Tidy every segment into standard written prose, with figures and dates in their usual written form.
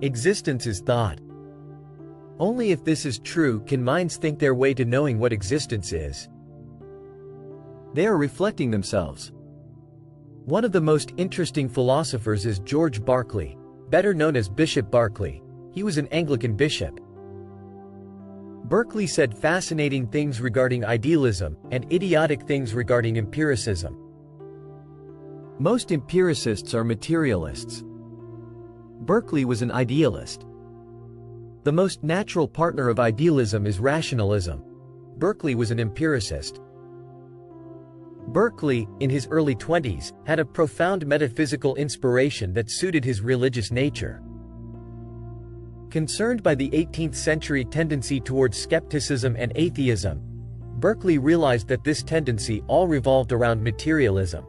Existence is thought. Only if this is true can minds think their way to knowing what existence is. They are reflecting themselves. One of the most interesting philosophers is George Berkeley, better known as Bishop Berkeley. He was an Anglican bishop. Berkeley said fascinating things regarding idealism and idiotic things regarding empiricism. Most empiricists are materialists. Berkeley was an idealist. The most natural partner of idealism is rationalism. Berkeley was an empiricist. Berkeley, in his early 20s, had a profound metaphysical inspiration that suited his religious nature. Concerned by the 18th century tendency towards skepticism and atheism, Berkeley realized that this tendency all revolved around materialism.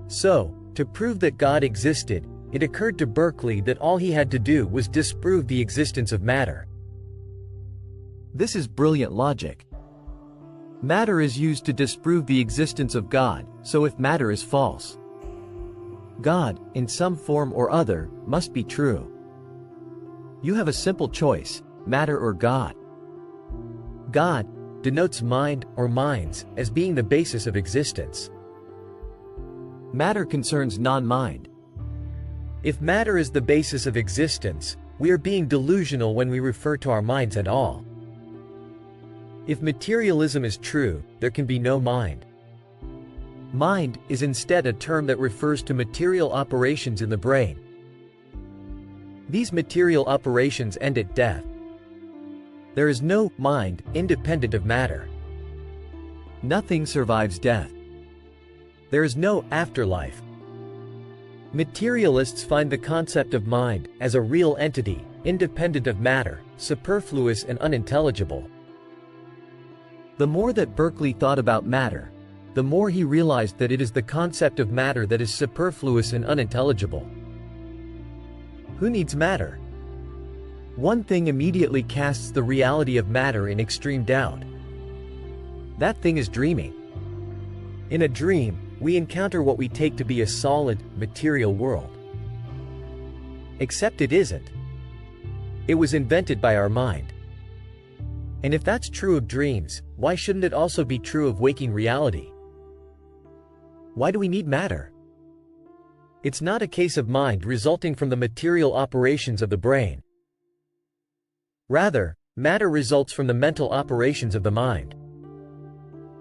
So, to prove that God existed, it occurred to Berkeley that all he had to do was disprove the existence of matter. This is brilliant logic. Matter is used to disprove the existence of God, so if matter is false, God, in some form or other, must be true. You have a simple choice, matter or God. God denotes mind or minds as being the basis of existence. Matter concerns non-mind. If matter is the basis of existence, we are being delusional when we refer to our minds at all. If materialism is true, there can be no mind. Mind is instead a term that refers to material operations in the brain. These material operations end at death. There is no mind independent of matter. Nothing survives death. There is no afterlife. Materialists find the concept of mind as a real entity, independent of matter, superfluous and unintelligible. The more that Berkeley thought about matter, the more he realized that it is the concept of matter that is superfluous and unintelligible. Who needs matter? One thing immediately casts the reality of matter in extreme doubt. That thing is dreaming. In a dream, we encounter what we take to be a solid, material world. Except it isn't. It was invented by our mind. And if that's true of dreams, why shouldn't it also be true of waking reality? Why do we need matter? It's not a case of mind resulting from the material operations of the brain. Rather, matter results from the mental operations of the mind.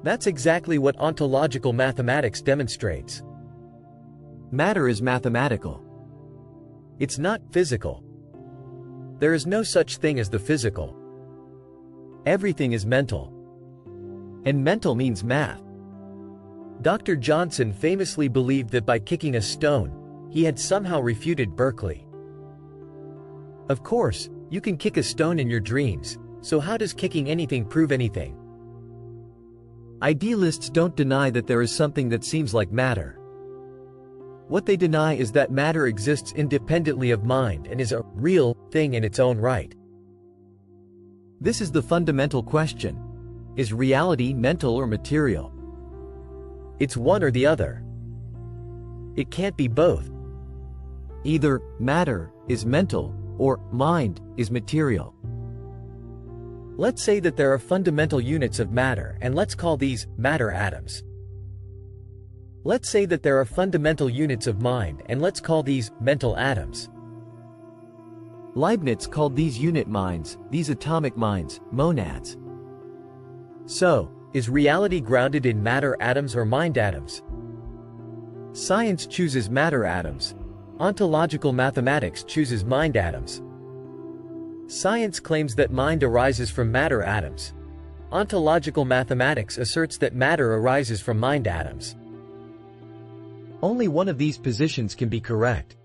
That's exactly what ontological mathematics demonstrates. Matter is mathematical. It's not physical. There is no such thing as the physical. Everything is mental. And mental means math. Dr. Johnson famously believed that by kicking a stone, he had somehow refuted Berkeley. Of course, you can kick a stone in your dreams, so how does kicking anything prove anything? Idealists don't deny that there is something that seems like matter. What they deny is that matter exists independently of mind and is a real thing in its own right. This is the fundamental question. Is reality mental or material? It's one or the other. It can't be both. Either matter is mental or mind is material. Let's say that there are fundamental units of matter, and let's call these matter atoms. Let's say that there are fundamental units of mind, and let's call these mental atoms. Leibniz called these unit minds, these atomic minds, monads. So, is reality grounded in matter atoms or mind atoms? Science chooses matter atoms. Ontological mathematics chooses mind atoms. Science claims that mind arises from matter atoms. Ontological mathematics asserts that matter arises from mind atoms. Only one of these positions can be correct.